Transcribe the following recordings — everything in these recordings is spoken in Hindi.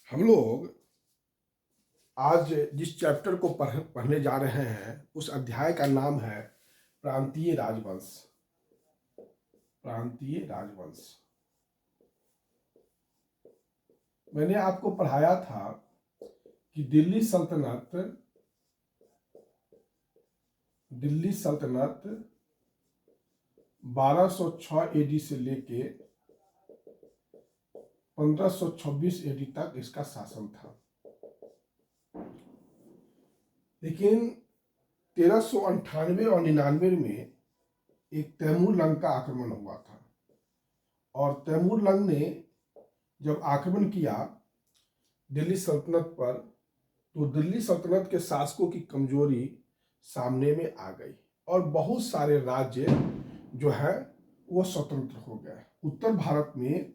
हम लोग आज जिस चैप्टर को पढ़ने जा रहे हैं उस अध्याय का नाम है प्रांतीय राजवंश। प्रांतीय राजवंश। मैंने आपको पढ़ाया था कि दिल्ली सल्तनत 1206 एडी से लेके 1526 एडी तक इसका शासन था। लेकिन 1398 और 99 में एक तैमूर लंग का आक्रमण हुआ था और तैमूर लंग ने जब आक्रमण किया दिल्ली सल्तनत पर तो दिल्ली सल्तनत के शासकों की कमजोरी सामने में आ गई और बहुत सारे राज्य जो है वो स्वतंत्र हो गए। उत्तर भारत में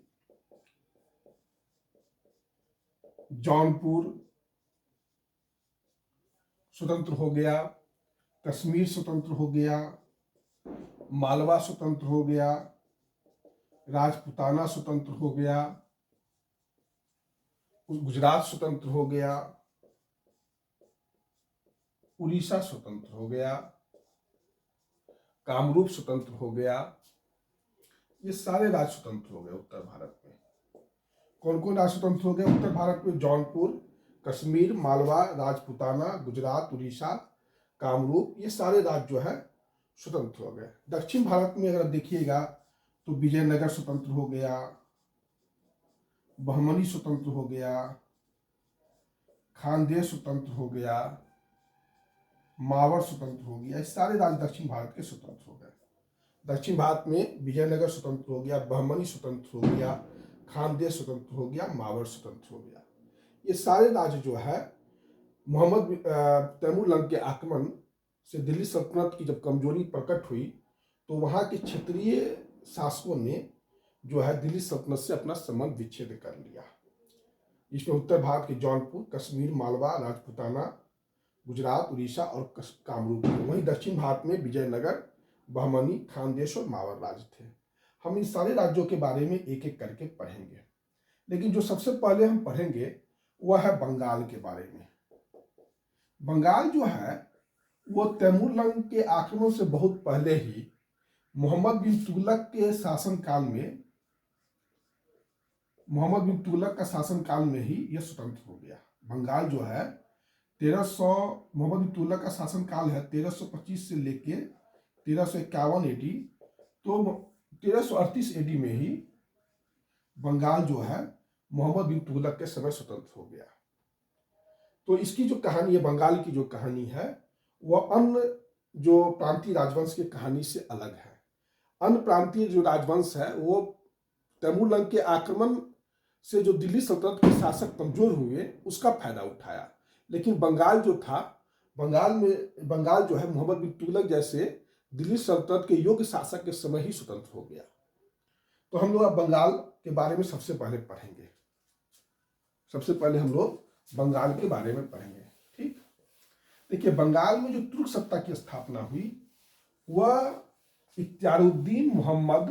जौनपुर स्वतंत्र हो गया, कश्मीर स्वतंत्र हो गया, मालवा स्वतंत्र हो गया, राजपुताना स्वतंत्र हो गया, गुजरात स्वतंत्र हो गया, उड़ीसा स्वतंत्र हो गया, कामरूप स्वतंत्र हो गया। ये सारे राज्य स्वतंत्र हो गए उत्तर भारत में। कौन कौन राज्य स्वतंत्र हो गए उत्तर भारत में? जौनपुर, कश्मीर, मालवा, राजपुताना, गुजरात, उड़ीसा, कामरूप, ये सारे राज्य जो है स्वतंत्र हो गए। दक्षिण भारत में अगर देखिएगा तो विजयनगर स्वतंत्र हो गया, बहमनी स्वतंत्र हो गया, खानदेश स्वतंत्र हो गया, मावड़ स्वतंत्र हो गया। ये सारे राज्य दक्षिण भारत के स्वतंत्र हो गए। दक्षिण भारत में विजयनगर स्वतंत्र हो गया, बहमनी स्वतंत्र हो गया, खानदेश स्वतंत्र हो गया, मावड़ स्वतंत्र हो गया। ये सारे राज्य जो है मोहम्मद तैमूर लंग के आक्रमण से दिल्ली सल्तनत की जब कमजोरी प्रकट हुई तो वहाँ के क्षेत्रीय शासकों ने जो है दिल्ली सल्तनत से अपना संबंध विच्छेद कर लिया। इसमें उत्तर भारत के जौनपुर, कश्मीर, मालवा, राजपुताना, गुजरात, उड़ीसा और कामरूप थे। वहीं दक्षिण भारत में विजयनगर, बहमनी, खानदेश और मावड़ राज्य थे। हम इन सारे राज्यों के बारे में एक एक करके पढ़ेंगे, लेकिन जो सबसे पहले हम पढ़ेंगे वह है बंगाल के बारे में। बंगाल जो है वो तैमूर लंग के आक्रमण से बहुत पहले ही मोहम्मद बिन तुगलक के शासनकाल में ही यह स्वतंत्र हो गया। बंगाल जो है 1300 मोहम्मद बिन तुगलक का शासनकाल है 1325 से लेके 1351 एडी, तो 1338 एडी में ही बंगाल जो है मोहम्मद बिन तुगलक के समय स्वतंत्र हो गया। तो इसकी जो कहानी है, बंगाल की जो कहानी है, वह अन्य जो प्रांतीय राजवंश की कहानी से अलग है। अन्य प्रांतीय जो राजवंश है वो तैमूर लंग के आक्रमण से जो दिल्ली सल्तनत के शासक कमजोर हुए उसका फायदा उठाया, लेकिन बंगाल जो था, बंगाल जो है मोहम्मद बिन तुगलक जैसे दिल्ली सल्तनत के योग्य शासक के समय ही स्वतंत्र हो गया। तो हम लोग अब बंगाल के बारे में सबसे पहले पढ़ेंगे। सबसे पहले हम लोग बंगाल के बारे में पढ़ेंगे। ठीक, देखिए बंगाल में जो तुर्क सत्ता की स्थापना हुई वह इख्तियारुद्दीन मोहम्मद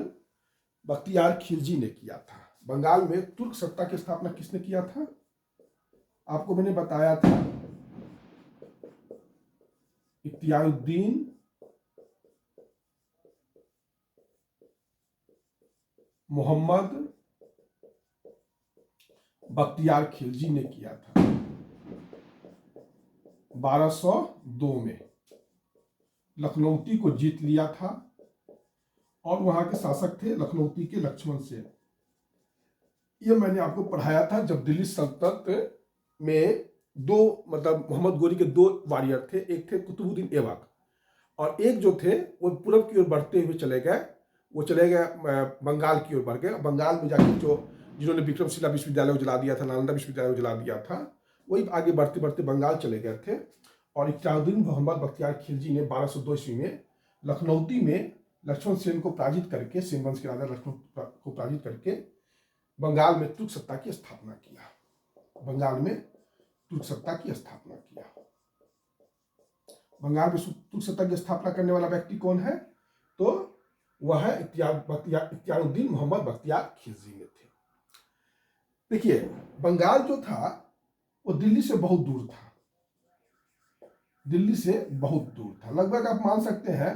बख्तियार खिलजी ने किया था। बंगाल में तुर्क सत्ता की स्थापना किसने किया था? आपको मैंने बताया था इख्तियारुद्दीन मोहम्मद बख्तियार खिलजी ने किया था 1202 में। लखनऊती को जीत लिया था और वहां के शासक थे लखनऊती के लक्ष्मण सेन। ये मैंने आपको पढ़ाया था जब दिल्ली सल्तनत में मोहम्मद गोरी के दो वॉरियर थे, एक थे कुतुबुद्दीन ऐबक और एक जो थे वो पूर्व की ओर बढ़ते हुए चले गए, बंगाल की ओर बढ़ गए। बंगाल में जाके जिन्होंने विक्रमशिला विश्वविद्यालय को जला दिया था, नालंदा विश्वविद्यालय को जला दिया था, वही आगे बढ़ते बढ़ते बंगाल चले गए थे। और इख्तियारुद्दीन मोहम्मद बख्तियार खिलजी ने 1202 ईस्वी में लखनऊती में लक्ष्मण सेन को पराजित करके, सेन वंश के राजा लक्ष्मण को पराजित करके बंगाल में तुर्क सत्ता की स्थापना किया। बंगाल में तुर्क सत्ता की स्थापना किया। बंगाल में तुर्क सत्ता की स्थापना करने वाला व्यक्ति कौन है? तो वह है इख्तियारुद्दीन मोहम्मद बख्तियार खिलजी में थे। देखिए, बंगाल जो था वो दिल्ली से बहुत दूर था, दिल्ली से बहुत दूर था। लगभग आप मान सकते हैं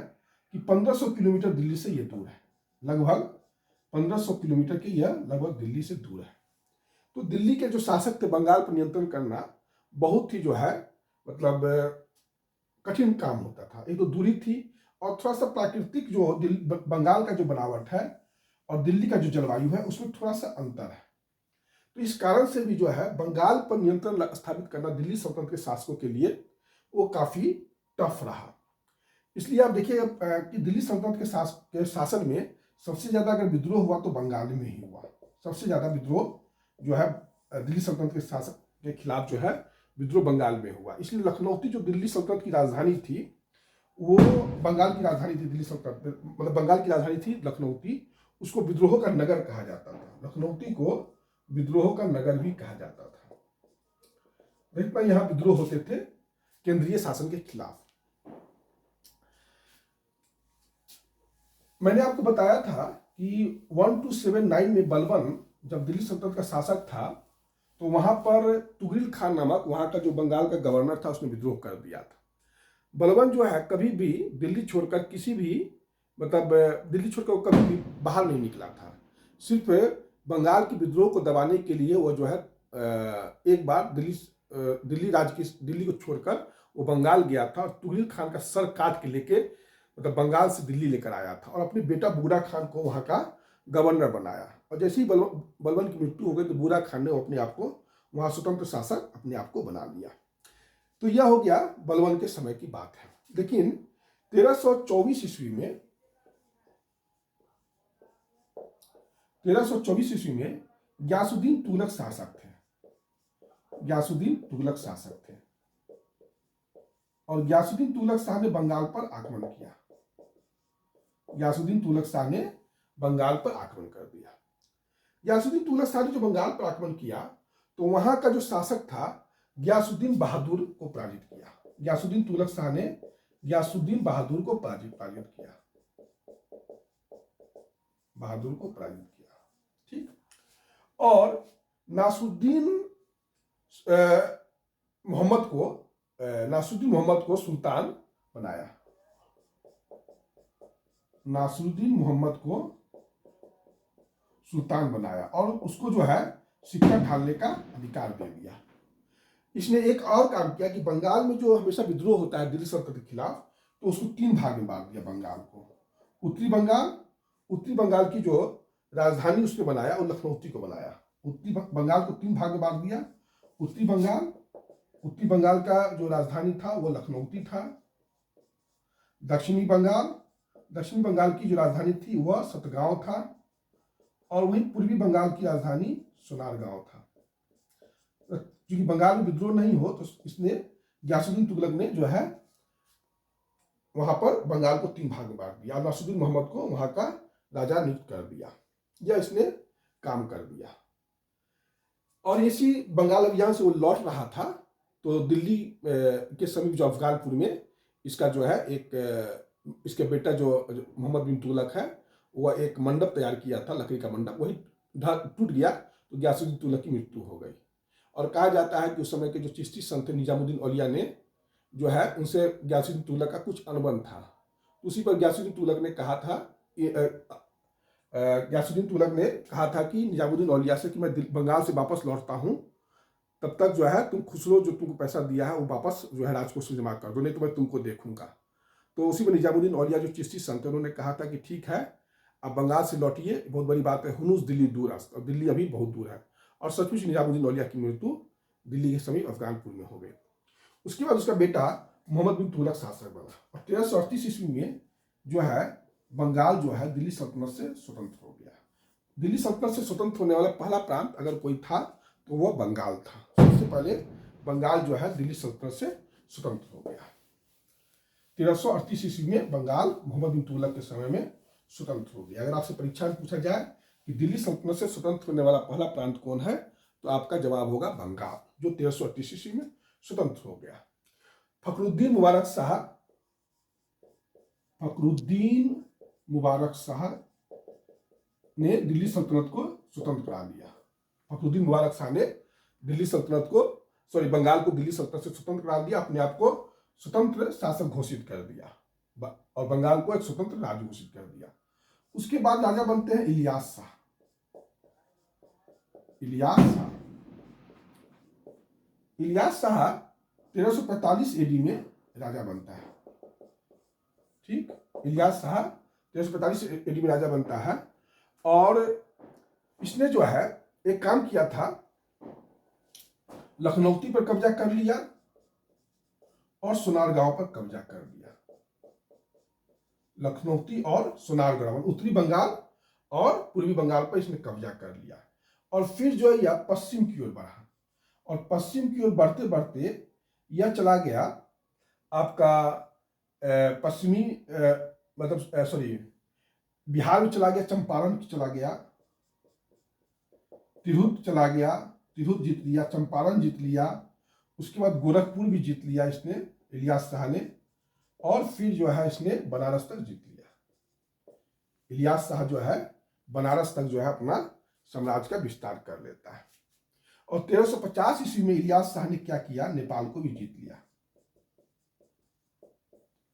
कि 1500 किलोमीटर दिल्ली से ये दूर है, लगभग 1500 किलोमीटर की यह लगभग दिल्ली से दूर है। तो दिल्ली के जो शासक थे, बंगाल पर नियंत्रण करना बहुत ही जो है मतलब कठिन काम होता था। एक तो दूरी थी और थोड़ा सा प्राकृतिक जो बंगाल का जो बनावट है और दिल्ली का जो जलवायु है उसमें थोड़ा सा अंतर है। तो इस कारण से भी जो है बंगाल पर नियंत्रण स्थापित करना दिल्ली सल्तनत के शासकों के लिए वो काफी टफ रहा। इसलिए आप देखिए कि दिल्ली सल्तनत के शासन में सबसे ज्यादा अगर विद्रोह हुआ तो बंगाल में ही हुआ। सबसे ज्यादा विद्रोह जो है दिल्ली सल्तनत के शासक के खिलाफ जो है विद्रोह बंगाल में हुआ। इसलिए लखनऊ जो दिल्ली सल्तनत की राजधानी थी वो बंगाल की राजधानी थी। दिल्ली सल्तनत मतलब बंगाल की राजधानी थी लखनऊ, उसको विद्रोह का नगर कहा जाता था। लखनऊ को विद्रोह का नगर भी कहा जाता था। इतना यहाँ विद्रोह होते थे केंद्रीय शासन के खिलाफ। मैंने आपको बताया था कि 1279 में बलबन जब दिल्ली सल्तनत का शासक था तो वहां पर तुगरिल खान नामक वहां का जो बंगाल का गवर्नर था उसने विद्रोह कर दिया था। बलबन जो है कभी भी दिल्ली छोड़कर किसी भी मतलब दिल्ली छोड़कर कभी भी बाहर नहीं निकला था। सिर्फ बंगाल के विद्रोह को दबाने के लिए वो जो है एक बार दिल्ली को छोड़कर वो बंगाल गया था और तुगरिल खान का सर काट के लेके मतलब बंगाल से दिल्ली लेकर आया था और अपने बेटा बुगरा खान को वहां का गवर्नर बनाया। और जैसे ही बलबन की मृत्यु हो गई तो बुगरा खान ने अपने आप को वहां स्वतंत्र शासक अपने आप को बना लिया। तो यह हो गया बलबन के समय की बात है। लेकिन 1324 ईस्वी में 1324 ईस्वी में गयासुद्दीन तुगलक शासक थे। गयासुद्दीन तुगलक शासक थे और गयासुद्दीन तुगलक शाह ने बंगाल पर आक्रमण किया। गयासुद्दीन तुगलक शाह ने बंगाल पर आक्रमण कर दिया। गयासुद्दीन तुगलक शाह ने जो बंगाल पर आक्रमण किया तो वहां का जो शासक था गयासुद्दीन बहादुर को पराजित किया। गयासुद्दीन तुगलक शाह ने गयासुद्दीन बहादुर को पराजित किया। बहादुर को पराजित किया, ठीक। और नासुद्दीन मोहम्मद को सुल्तान बनाया। नासुद्दीन मोहम्मद को सुल्तान बनाया और उसको जो है शिक्षा ढालने का अधिकार दे दिया। इसने एक और काम किया कि बंगाल में जो हमेशा विद्रोह होता है दिल्ली सल्तनत के खिलाफ तो उसको 3 भाग में बांट दिया बंगाल को। उत्तरी बंगाल की जो राजधानी उसने बनाया और लखनऊ को बनाया। उत्तरी बंगाल को 3 भाग में बांट दिया। उत्तरी बंगाल का जो राजधानी था वो लखनऊ था। दक्षिणी बंगाल की जो राजधानी थी वह सतगांव था और वहीं पूर्वी बंगाल की राजधानी सोनारगांव था। क्योंकि बंगाल में विद्रोह नहीं हो तो इसने गयासुद्दीन तुगलक ने जो है वहां पर बंगाल को 3 भाग में बांट दिया और नासुद्दीन मोहम्मद को वहां का राजा नियुक्त कर दिया। यह इसने काम कर दिया। और इसी बंगाल अभियान से वो लौट रहा था तो दिल्ली के समीप जो अफगानपुर में इसका जो है इसके बेटा जो मोहम्मद बिन तुगलक है वह एक मंडप तैयार किया था, लकड़ी का मंडप, वही टूट गया तो गयासुद्दीन तुगलक की मृत्यु हो गई। और कहा जाता है कि उस समय के जो चिश्ती संत निजामुद्दीन औलिया ने जो है उनसे गयासुद्दीन तुगलक का कुछ अनबन था। उसी पर गयासुद्दीन तुगलक ने कहा था कि निजामुद्दीन औलिया से कि मैं बंगाल से वापस लौटता हूँ, तब तक जो है तुम खुसरो जो तुमको पैसा दिया है वो वापस जो है राजकोष में जमा कर दो, नहीं तो मैं तुमको देखूंगा। तो उसी में निजामुद्दीन औलिया जो चिश्ती संत उन्होंने कहा था कि ठीक है अब बंगाल से लौटिए, बहुत बड़ी बात है, हुनूस दिल्ली दूर है और दिल्ली अभी बहुत दूर है। और सचमुच निजामुद्दीन औलिया की मृत्यु दिल्ली के समीप अफगानपुर में हो गई। उसके बाद उसका बेटा मोहम्मद बिन तुगलक शासक बना और 1338 ईस्वी में जो है बंगाल जो है दिल्ली सल्तनत से स्वतंत्र हो गया। दिल्ली सल्तनत से स्वतंत्र होने वाला पहला प्रांत अगर कोई था तो वह बंगाल था। सबसे पहले बंगाल जो है दिल्ली सल्तनत से स्वतंत्र हो गया। 1338 ईस्वी में बंगाल मोहम्मद बिन तुगलक के समय में स्वतंत्र हो गया। अगर आपसे परीक्षा में पूछा जाए कि दिल्ली सल्तनत से स्वतंत्र होने वाला पहला प्रांत कौन है तो आपका जवाब होगा बंगाल, जो 1338 ईस्वी में स्वतंत्र हो गया। फखरुद्दीन मुबारक शाह ने दिल्ली सल्तनत को स्वतंत्र करा दिया। फखरुद्दीन मुबारक शाह ने दिल्ली सल्तनत को, सॉरी, बंगाल को दिल्ली सल्तनत से स्वतंत्र करा दिया, अपने आप को स्वतंत्र शासक घोषित कर दिया और बंगाल को एक स्वतंत्र राज्य घोषित कर दिया। उसके बाद राजा बनते हैं इलियास शाह। इलियास शाह 1345 एडी में राजा बनता है। ठीक, इलियास शाह 1345 एडी में राजा बनता है और इसने जो है एक काम किया था, लखनौती पर कब्जा कर लिया और सोनारगांव पर कब्जा कर लिया। लखनौती और सोनारगांव, उत्तरी बंगाल और पूर्वी बंगाल पर इसने कब्जा कर लिया और फिर जो है यह पश्चिम की ओर बढ़ा और पश्चिम की ओर बढ़ते बढ़ते यह चला गया आपका पश्चिमी मतलब सॉरी बिहार में चला गया, चंपारण चला गया, तिरहुत चला गया, तिरहुत जीत लिया, चंपारण जीत लिया, उसके बाद गोरखपुर भी जीत लिया इसने, इलियास शाह ने, और फिर जो है इसने बनारस तक जीत लिया। इलियास शाह जो है बनारस तक जो है अपना साम्राज्य का विस्तार कर लेता है और 1350 ईस्वी में इलियास शाह ने क्या किया, नेपाल को भी जीत लिया।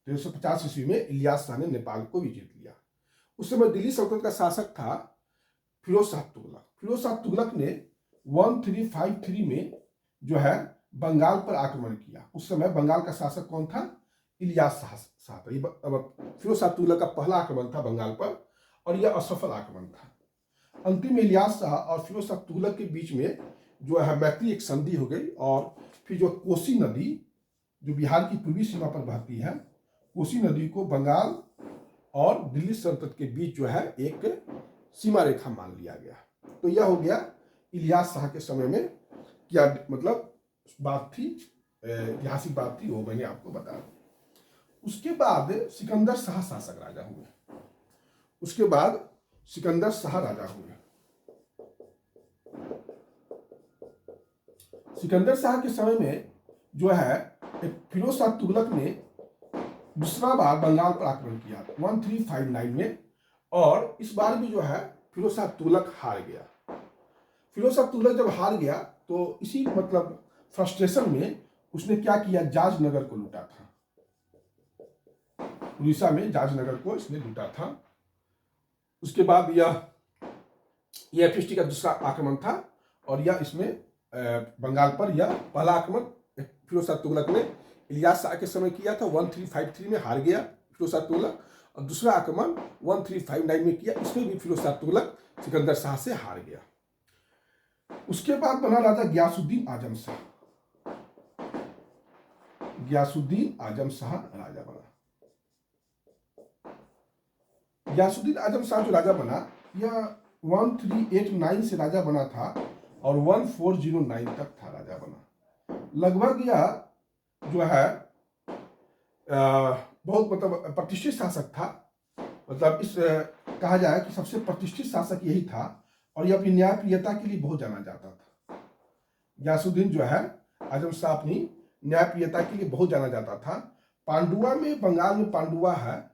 1350 ईस्वी में इलियास शाह ने नेपाल को भी जीत लिया। उस समय दिल्ली सल्तनत का शासक था फिरोज शाह तुगलक। फिरोज शाह तुगलक ने 1353 में जो है बंगाल पर आक्रमण किया। उस समय बंगाल का शासक कौन था, इलियास शाह था। ये फिरोज शाह तुगलक का पहला आक्रमण था बंगाल पर और यह असफल आक्रमण था। अंतिम में इलियास शाह और फिरोज शाह तुगलक के बीच में जो है मैत्री एक संधि हो गई और फिर जो कोसी नदी जो बिहार की पूर्वी सीमा पर बहती है, कोसी नदी को बंगाल और दिल्ली सल्तनत के बीच जो है एक सीमा रेखा मान लिया गया। तो यह हो गया इलियास शाह के समय में क्या मतलब बात थी, ऐतिहासिक बात थी, वो मैंने आपको बताया। उसके बाद सिकंदर शाह शासक राजा हुए। उसके बाद सिकंदर शाह राजा हुए। सिकंदर शाह के समय में जो है फिरोज शाह तुगलक ने दूसरा बार बंगाल पर आक्रमण किया 1359 में और इस बार भी जो है फिरोज शाह तुगलक हार गया। फिरोज शाह तुगलक जब हार गया तो इसी मतलब फ्रस्ट्रेशन में उसने क्या किया, जाजनगर को लूटा था। उड़ीसा में जाजनगर को इसने लूटा था। उसके बाद यह फिस्टी का दूसरा आक्रमण था और यह इसमें बंगाल पर यह पहला आक्रमण फिरोज शाह तुगलक ने इलियास शाह के समय किया था, 1353 में हार गया फिरोज शाह तुगलक, और दूसरा आक्रमण 1359 में किया, इसमें भी फिरोज शाह तुगलक सिकंदर शाह से हार गया। उसके बाद बना राजा गयासुद्दीन आजम शाह। गयासुद्दीन आजम शाह राजा बना। गयासुद्दीन आजम शाह जो राजा बना यह 1389 से राजा बना था और 1409 तक था राजा बना। लगभग यह जो है बहुत मतलब प्रतिष्ठित शासक था। मतलब इस कहा जाए कि सबसे प्रतिष्ठित शासक यही था और यह अपनी न्यायप्रियता के लिए बहुत जाना जाता था। गयासुद्दीन जो है आजम शाह अपनी न्यायप्रियता के लिए बहुत जाना जाता था। पांडुआ में, बंगाल में पांडुआ है,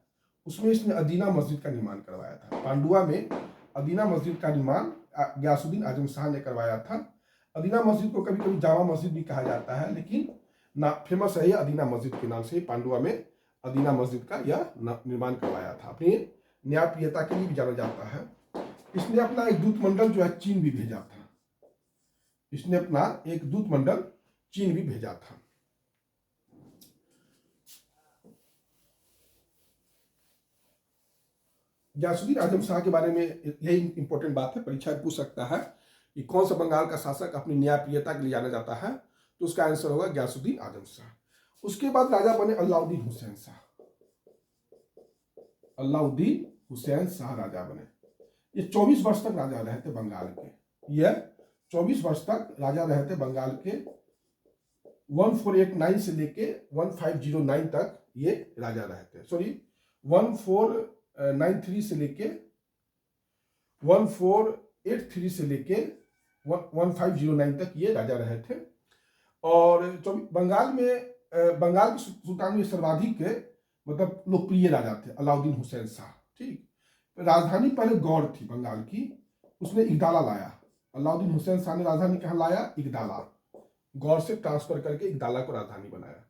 उसमें इसने अदीना मस्जिद का निर्माण करवाया था। पांडुआ में अदीना मस्जिद का निर्माण गयासुद्दीन आजम शाह ने करवाया था। अदीना मस्जिद को कभी कभी जामा मस्जिद भी कहा जाता है, लेकिन ना फेमस है यह अदीना मस्जिद के नाम से। पांडुआ में अदीना मस्जिद का यह निर्माण करवाया था। अपनी न्यायप्रियता के लिए भी जाना जाता है। इसने अपना एक दूत मंडल जो है चीन भी भेजा था। इसने अपना एक दूत मंडल चीन भी भेजा था। गयासुद्दीन आजम शाह के बारे में यही इंपॉर्टेंट बात है, परीक्षा में पूछ सकता है कि कौन सा बंगाल का शासक अपनी न्यायप्रियता के लिए जाना जाता है, तो उसका आंसर होगा गयासुद्दीन आजम शाह। उसके बाद राजा बने अलाउद्दीन हुसैन शाह। अलाउद्दीन हुसैन शाह राजा बने। ये 24 वर्ष तक राजा रहे थे बंगाल के। यह 24 वर्ष तक राजा रहे थे बंगाल के। 1489 से लेके 1509 तक ये राजा रहे थे। सॉरी, 1493 से लेके 1483 से लेके 1509 तक ये राजा रहे थे। और बंगाल के सुल्तान में सर्वाधिक मतलब लोकप्रिय राजा थे अलाउद्दीन हुसैन शाह। ठीक, राजधानी पहले गौड़ थी बंगाल की, उसने इगदाला लाया अलाउद्दीन हुसैन शाह ने राजधानी कहाँ लाया? इगदाला, गौर से ट्रांसफर करके इगदाला को राजधानी बनाया।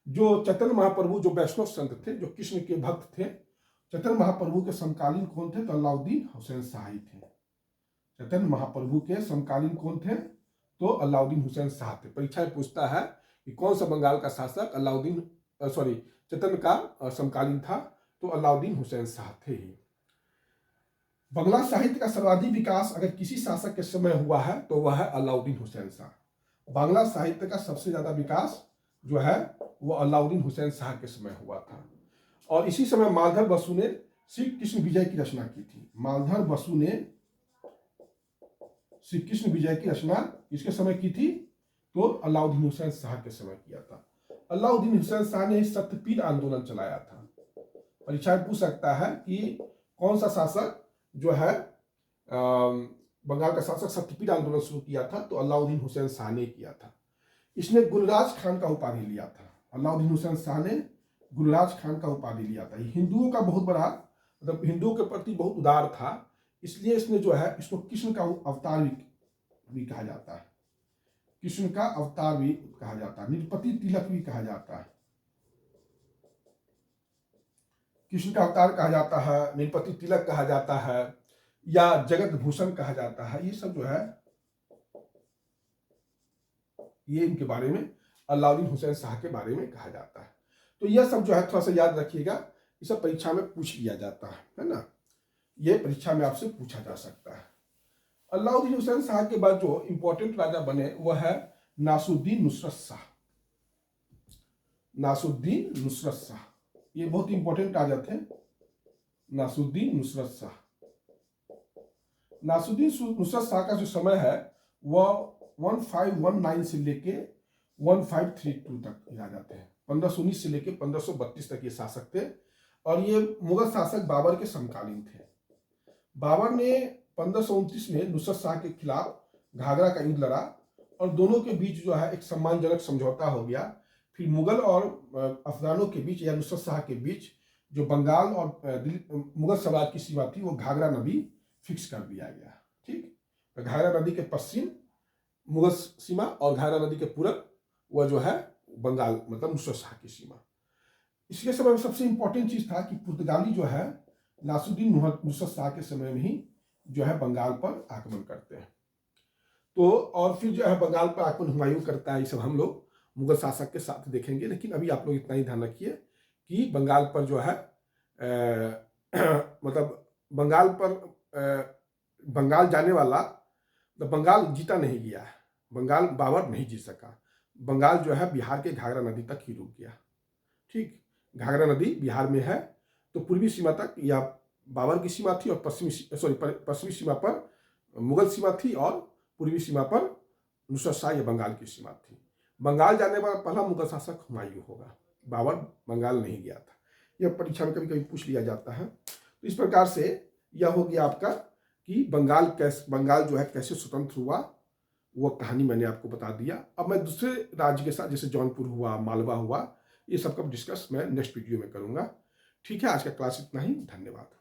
जो चैतन्य महाप्रभु जो वैष्णव संत थे, जो कृष्ण के भक्त थे, चैतन्य महाप्रभु के समकालीन कौन थे? तो अलाउद्दीन हुसैन शाह ही थे। चैतन्य महाप्रभु के समकालीन कौन थे? तो अलाउद्दीन हुसैन शाह थे। परीक्षा में पूछता है कि कौन सा बंगाल का शासक चैतन्य का समकालीन था? तो अलाउद्दीन हुसैन शाह थे ही। बंगला साहित्य का सर्वाधिक विकास अगर किसी शासक के समय हुआ है तो वह है अलाउद्दीन हुसैन शाह। बांग्ला साहित्य का सबसे ज्यादा विकास जो है वो अलाउद्दीन हुसैन शाह के समय हुआ था। और इसी समय मालधर बसु ने श्री कृष्ण विजय की रचना की थी। मालधर बसु ने श्री कृष्ण विजय की रचना किसके समय की थी? तो अलाउद्दीन हुसैन शाह के समय किया था। अलाउद्दीन हुसैन शाह ने सत्यपीर आंदोलन चलाया था। परीक्षा में पूछ सकता है कि कौन सा शासक जो है बंगाल का शासक सत्यपीर आंदोलन शुरू किया था? तो अलाउद्दीन हुसैन शाह ने किया था। इसने गुलराज खान का उपाधि लिया था। अलाउद्दीन हुसैन शाह ने गुलराज खान का उपाधि लिया था। हिंदुओं का बहुत बड़ा, मतलब हिंदुओं के प्रति बहुत उदार था, इसलिए इसने जो है इसको कृष्ण का अवतार भी कहा जाता है। कृष्ण का अवतार भी कहा जाता है। निरपति तिलक भी कहा जाता है। कृष्ण का अवतार कहा जाता है, निरपति तिलक कहा जाता है, या जगत भूषण कहा जाता है। ये सब जो है ये इनके बारे में, अलाउद्दीन हुसैन शाह के बारे में कहा जाता है। तो यह सब जो है थोड़ा सा याद रखिएगा, ये सब परीक्षा में पूछ लिया जाता है ना। ये परीक्षा में आपसे पूछा जा सकता है। अलाउद्दीन हुसैन शाह के बाद जो इंपॉर्टेंट राजा बने वह है नासुद्दीन नुसरत शाह। नासुद्दीन नुसरत शाह, ये बहुत इंपॉर्टेंट राजा थे। नासुद्दीन नुसरत शाह, नासुद्दीन नुसरत शाह का जो समय है वह 1519 से लेके 1532 तक राजा थे। 1519 से लेके 1532 तक ये शासक थे और ये मुगल शासक बाबर के समकालीन थे। बाबर ने 1529 में नुसरत शाह के खिलाफ घाघरा का युद्ध लड़ा और दोनों के बीच जो है एक सम्मानजनक समझौता हो गया। फिर मुगल और अफगानों के बीच या नुसरत शाह के बीच जो बंगाल और मुगल साम्राज्य की सीमा थी वो घाघरा नदी फिक्स कर दिया गया। ठीक, तो घाघरा नदी के पश्चिम मुगल सीमा और घाघरा नदी के पूरब वह जो है बंगाल, मतलब नुसरत शाह की सीमा। इसके समय में सबसे इंपॉर्टेंट चीज था कि पुर्तगाली जो है नासुद्दीन नुसरत शाह के समय में ही जो है बंगाल पर आक्रमण करते हैं। तो और फिर जो है बंगाल पर आक्रमण हुमायूं करता है। ये सब हम लोग मुगल शासक के साथ देखेंगे, लेकिन अभी आप लोग इतना ही ध्यान रखिए कि बंगाल पर जो है मतलब बंगाल पर बंगाल जाने वाला, तो बंगाल जीता नहीं गया है। बंगाल बाबर नहीं जीत सका। बंगाल जो है बिहार के घाघरा नदी तक ही रुक गया। ठीक, घाघरा नदी बिहार में है, तो पूर्वी सीमा तक या बाबर की सीमा थी और पश्चिमी सीमा पर मुगल सीमा थी और पूर्वी सीमा पर नुसरत शाह या बंगाल की सीमा थी। बंगाल जाने वाला पहला मुगल शासक हुमायूं होगा। बाबर बंगाल नहीं गया था। यह परीक्षा में कभी कभी पूछ लिया जाता है। तो इस प्रकार से यह हो गया आपका कि बंगाल जो है कैसे स्वतंत्र हुआ, वह कहानी मैंने आपको बता दिया। अब मैं दूसरे राज्य के साथ, जैसे जौनपुर हुआ, मालवा हुआ, ये सब का डिस्कस मैं नेक्स्ट वीडियो में करूंगा। ठीक है, आज का क्लास इतना ही। धन्यवाद।